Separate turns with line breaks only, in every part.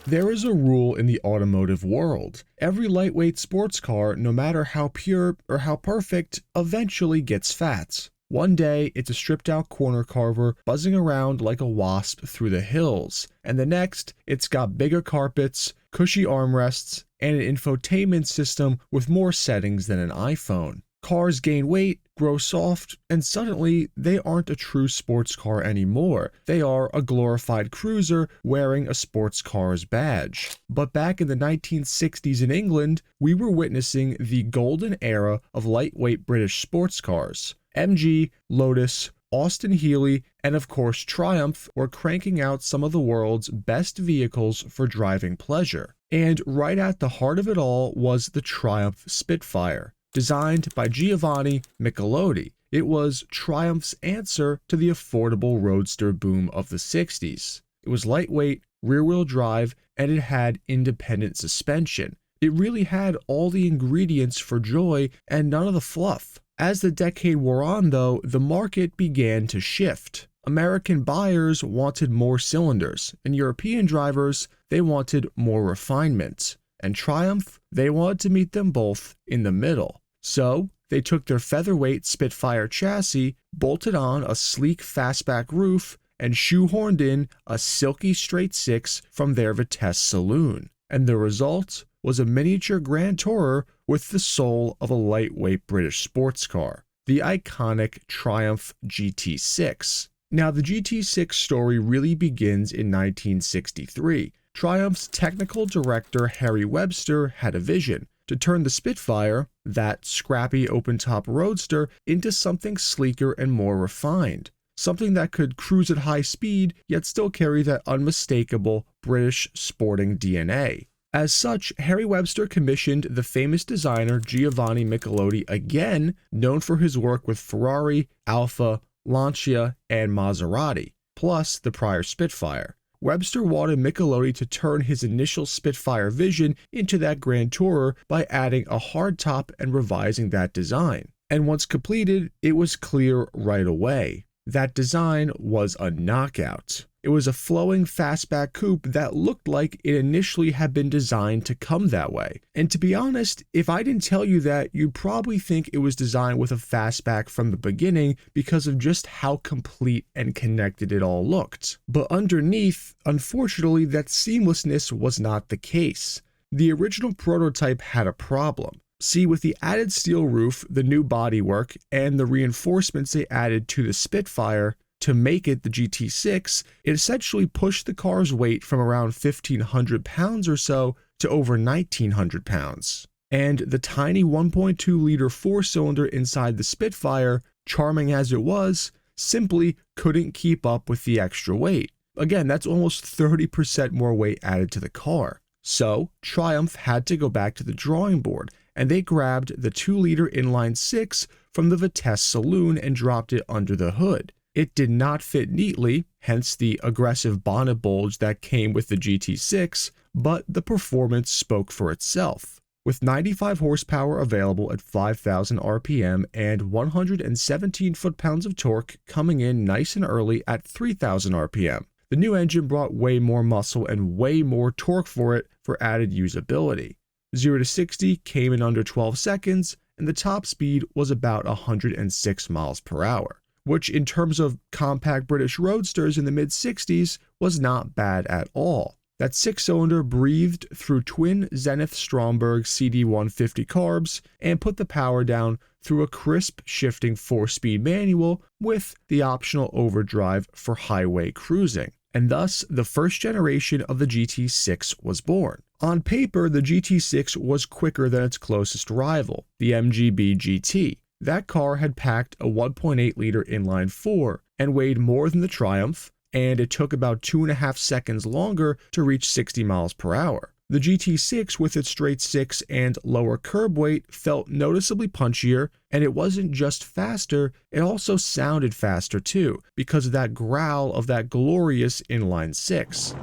There is a rule in the automotive world. Every lightweight sports car, no matter how pure or how perfect, eventually gets fat. One day, it's a stripped-out corner carver buzzing around like a wasp through the hills, and the next, it's got bigger carpets, cushy armrests, and an infotainment system with more settings than an iPhone. Cars gain weight, grow soft, and suddenly they aren't a true sports car anymore. They are a glorified cruiser wearing a sports car's badge. But back in the 1960s in England, we were witnessing the golden era of lightweight British sports cars. MG, Lotus, Austin Healey, and of course Triumph were cranking out some of the world's best vehicles for driving pleasure. And right at the heart of it all was the Triumph Spitfire. Designed by Giovanni Michelotti, it was Triumph's answer to the affordable roadster boom of the 60s. It was lightweight, rear-wheel drive, and it had independent suspension. It really had all the ingredients for joy and none of the fluff. As the decade wore on, though, the market began to shift. American buyers wanted more cylinders, and European drivers, they wanted more refinement. And Triumph, they wanted to meet them both in the middle. So, they took their featherweight Spitfire chassis, bolted on a sleek fastback roof, and shoehorned in a silky straight six from their Vitesse saloon. And the result was a miniature Grand Tourer with the soul of a lightweight British sports car, the iconic Triumph GT6. Now, the GT6 story really begins in 1963. Triumph's technical director Harry Webster had a vision to turn the Spitfire, that scrappy open-top roadster, into something sleeker and more refined. Something that could cruise at high speed, yet still carry that unmistakable British sporting DNA. As such, Harry Webster commissioned the famous designer Giovanni Michelotti again, known for his work with Ferrari, Alfa, Lancia, and Maserati, plus the prior Spitfire. Webster wanted Michelotti to turn his initial Spitfire vision into that Grand Tourer by adding a hardtop and revising that design. And once completed, it was clear right away. That design was a knockout. It was a flowing fastback coupe that looked like it initially had been designed to come that way. And to be honest, if I didn't tell you that, you'd probably think it was designed with a fastback from the beginning because of just how complete and connected it all looked. But underneath, unfortunately, that seamlessness was not the case. The original prototype had a problem. See, with the added steel roof, the new bodywork, and the reinforcements they added to the Spitfire to make it the GT6, it essentially pushed the car's weight from around 1,500 pounds or so to over 1,900 pounds. And the tiny 1.2-liter four-cylinder inside the Spitfire, charming as it was, simply couldn't keep up with the extra weight. Again, that's almost 30% more weight added to the car. So, Triumph had to go back to the drawing board, and they grabbed the 2-liter inline-six from the Vitesse saloon and dropped it under the hood. It did not fit neatly, hence the aggressive bonnet bulge that came with the GT6, but the performance spoke for itself. With 95 horsepower available at 5,000 RPM and 117 foot-pounds of torque coming in nice and early at 3,000 RPM. The new engine brought way more muscle and way more torque for it for added usability. 0 to 60 came in under 12 seconds, and the top speed was about 106 miles per hour, which in terms of compact British roadsters in the mid-60s was not bad at all. That six-cylinder breathed through twin Zenith Stromberg CD150 carbs and put the power down through a crisp shifting 4-speed manual with the optional overdrive for highway cruising. And thus, the first generation of the GT6 was born. On paper, the GT6 was quicker than its closest rival, the MGB GT. That car had packed a 1.8-liter inline-4 and weighed more than the Triumph, and it took about 2.5 seconds longer to reach 60 miles per hour. The GT6 with its straight six and lower curb weight felt noticeably punchier, and it wasn't just faster, it also sounded faster too, because of that growl of that glorious inline-six.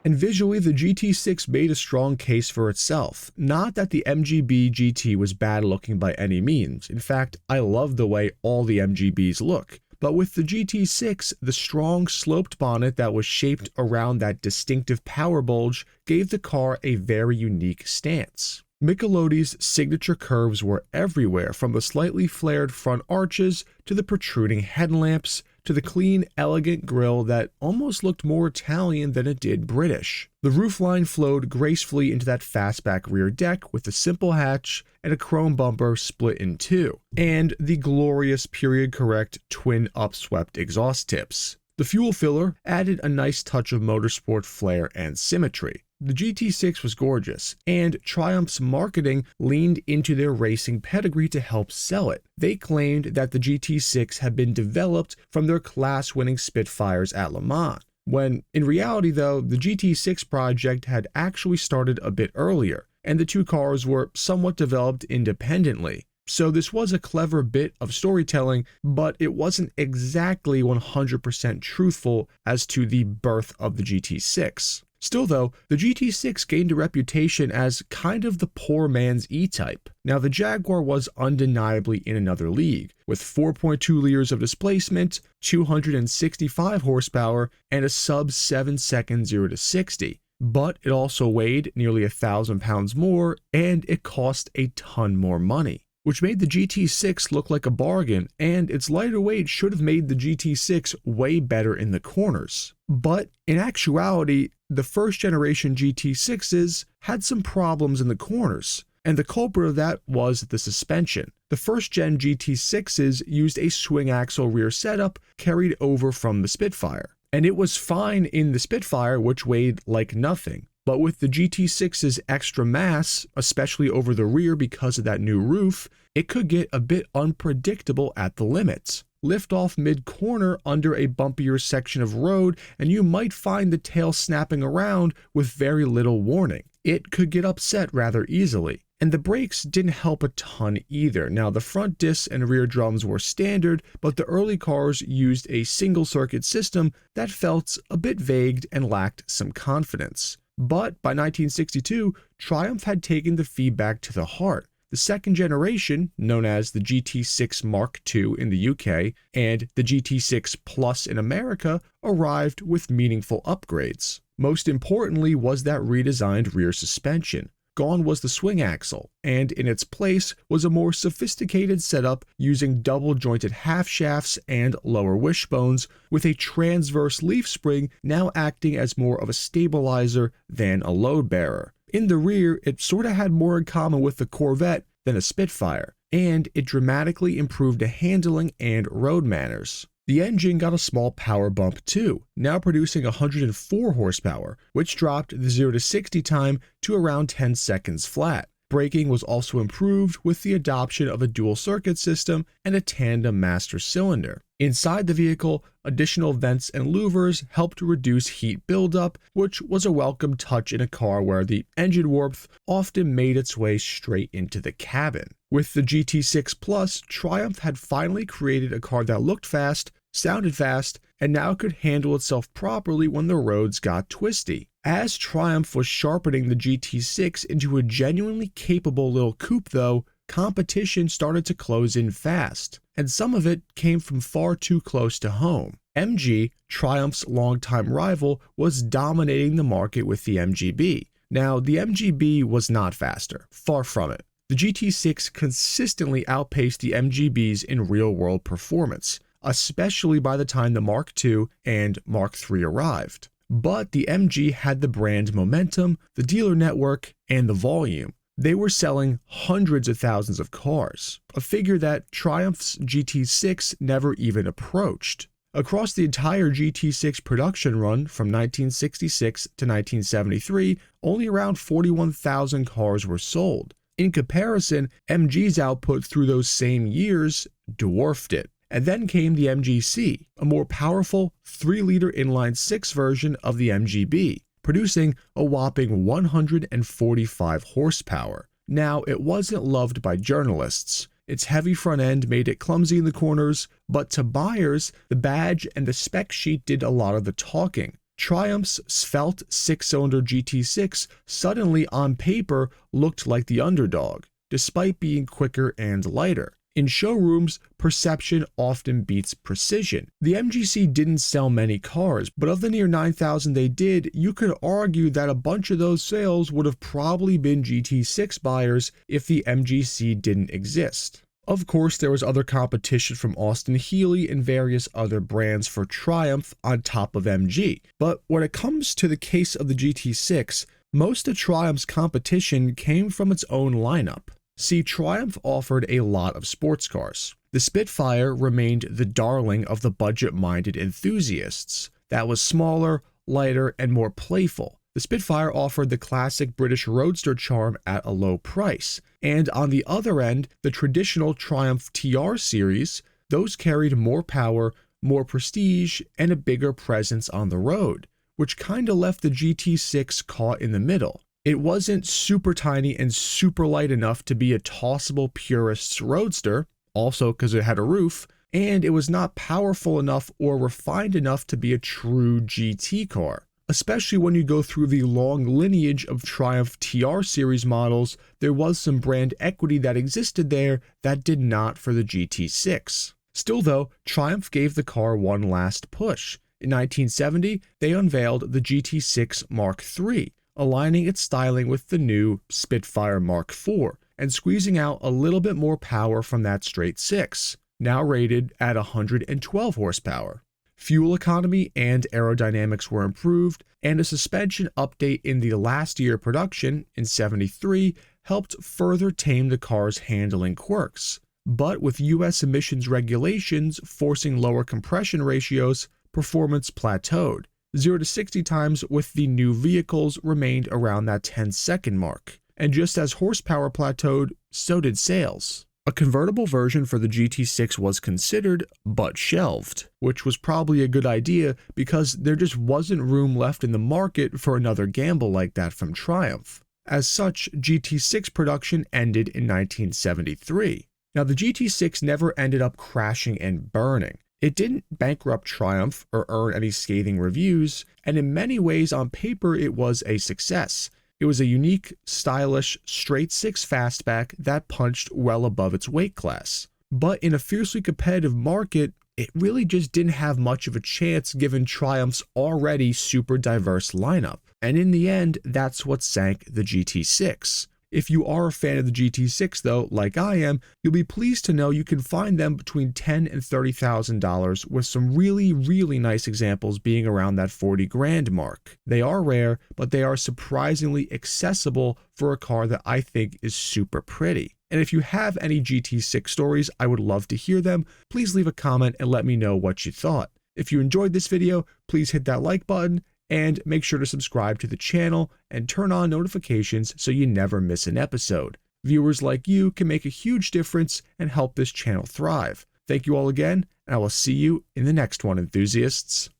And visually, the GT6 made a strong case for itself. Not that the MGB GT was bad looking by any means. In fact, I love the way all the MGBs look. but with the GT6, the strong sloped bonnet that was shaped around that distinctive power bulge gave the car a very unique stance. Michelotti's signature curves were everywhere, from the slightly flared front arches to the protruding headlamps to the clean, elegant grille that almost looked more Italian than it did British. The roofline flowed gracefully into that fastback rear deck with a simple hatch and a chrome bumper split in two, and the glorious period-correct twin upswept exhaust tips. The fuel filler added a nice touch of motorsport flair and symmetry. The GT6 was gorgeous, and Triumph's marketing leaned into their racing pedigree to help sell it. They claimed that the GT6 had been developed from their class-winning Spitfires at Le Mans, when in reality though, the GT6 project had actually started a bit earlier, and the two cars were somewhat developed independently. So this was a clever bit of storytelling, but it wasn't exactly 100% truthful as to the birth of the GT6. Still though, the GT6 gained a reputation as kind of the poor man's E-Type. Now the Jaguar was undeniably in another league, with 4.2 liters of displacement, 265 horsepower, and a sub 7 second 0 to 60. But it also weighed nearly 1,000 pounds more, and it cost a ton more money, which made the GT6 look like a bargain, and its lighter weight should have made the GT6 way better in the corners. But in actuality, the first generation GT6s had some problems in the corners, and the culprit of that was the suspension. The first gen GT6s used a swing axle rear setup carried over from the Spitfire, and it was fine in the Spitfire, which weighed like nothing. But with the GT6's extra mass, especially over the rear because of that new roof, it could get a bit unpredictable at the limits. Lift off mid-corner under a bumpier section of road, and you might find the tail snapping around with very little warning. It could get upset rather easily. And the brakes didn't help a ton either. Now, the front discs and rear drums were standard, but the early cars used a single-circuit system that felt a bit vague and lacked some confidence. But by 1962, Triumph had taken the feedback to the heart. The second generation, known as the GT6 Mark II in the UK and the GT6 Plus in America, arrived with meaningful upgrades. Most importantly was that redesigned rear suspension. Gone was the swing axle, and in its place was a more sophisticated setup using double-jointed half shafts and lower wishbones, with a transverse leaf spring now acting as more of a stabilizer than a load bearer. In the rear, it sorta had more in common with the Corvette than a Spitfire, and it dramatically improved the handling and road manners. The engine got a small power bump too, now producing 104 horsepower, which dropped the 0 to 60 time to around 10 seconds flat. Braking was also improved with the adoption of a dual circuit system and a tandem master cylinder. Inside the vehicle, additional vents and louvers helped reduce heat buildup, which was a welcome touch in a car where the engine warmth often made its way straight into the cabin. With the GT6 Plus, Triumph had finally created a car that looked fast, sounded fast, and now could handle itself properly when the roads got twisty. As Triumph was sharpening the GT6 into a genuinely capable little coupe though, competition started to close in fast, and some of it came from far too close to home. MG, Triumph's longtime rival, was dominating the market with the MGB. Now, the MGB was not faster, far from it. The GT6 consistently outpaced the MGBs in real-world performance, especially by the time the Mark II and Mark III arrived. But the MG had the brand momentum, the dealer network, and the volume. They were selling hundreds of thousands of cars, a figure that Triumph's GT6 never even approached. Across the entire GT6 production run from 1966 to 1973, only around 41,000 cars were sold. In comparison, MG's output through those same years dwarfed it. And then came the MGC, a more powerful 3-liter inline-6 version of the MGB, producing a whopping 145 horsepower. Now, it wasn't loved by journalists. Its heavy front end made it clumsy in the corners, but to buyers, the badge and the spec sheet did a lot of the talking. Triumph's svelte 6-cylinder GT6 suddenly on paper looked like the underdog, despite being quicker and lighter. In showrooms, perception often beats precision. The MGC didn't sell many cars, but of the near 9,000 they did, you could argue that a bunch of those sales would have probably been GT6 buyers if the MGC didn't exist. Of course, there was other competition from Austin Healey and various other brands for Triumph on top of MG, but when it comes to the case of the GT6, most of Triumph's competition came from its own lineup. See, Triumph offered a lot of sports cars. The Spitfire remained the darling of the budget-minded enthusiasts. That was smaller, lighter, and more playful. The Spitfire offered the classic British roadster charm at a low price, and on the other end, the traditional Triumph TR series, those carried more power, more prestige, and a bigger presence on the road, which kinda left the GT6 caught in the middle. It wasn't super tiny and super light enough to be a tossable purist's roadster, also because it had a roof, and it was not powerful enough or refined enough to be a true GT car. Especially when you go through the long lineage of Triumph TR series models, there was some brand equity that existed there that did not for the GT6. Still though, Triumph gave the car one last push. In 1970, they unveiled the GT6 Mark III, aligning its styling with the new Spitfire Mark IV, and squeezing out a little bit more power from that straight six, now rated at 112 horsepower. Fuel economy and aerodynamics were improved, and a suspension update in the last year of production, in '73, helped further tame the car's handling quirks. But with US emissions regulations forcing lower compression ratios, performance plateaued. 0 to 60 times with the new vehicles remained around that 10-second mark. And just as horsepower plateaued, so did sales. A convertible version for the GT6 was considered, but shelved, which was probably a good idea because there just wasn't room left in the market for another gamble like that from Triumph. As such, GT6 production ended in 1973. Now, the GT6 never ended up crashing and burning. It didn't bankrupt Triumph or earn any scathing reviews, and in many ways on paper it was a success. It was a unique, stylish, straight-six fastback that punched well above its weight class. But in a fiercely competitive market, it really just didn't have much of a chance given Triumph's already super diverse lineup. And in the end, that's what sank the GT6. If you are a fan of the GT6 though, like I am, you'll be pleased to know you can find them between $10,000 and $30,000 with some really nice examples being around that 40 grand mark. They are rare, but they are surprisingly accessible for a car that I think is super pretty. And if you have any GT6 stories, I would love to hear them. Please leave a comment and let me know what you thought. If you enjoyed this video, please hit that like button and make sure to subscribe to the channel and turn on notifications so you never miss an episode. Viewers like you can make a huge difference and help this channel thrive. Thank you all again, and I will see you in the next one, enthusiasts.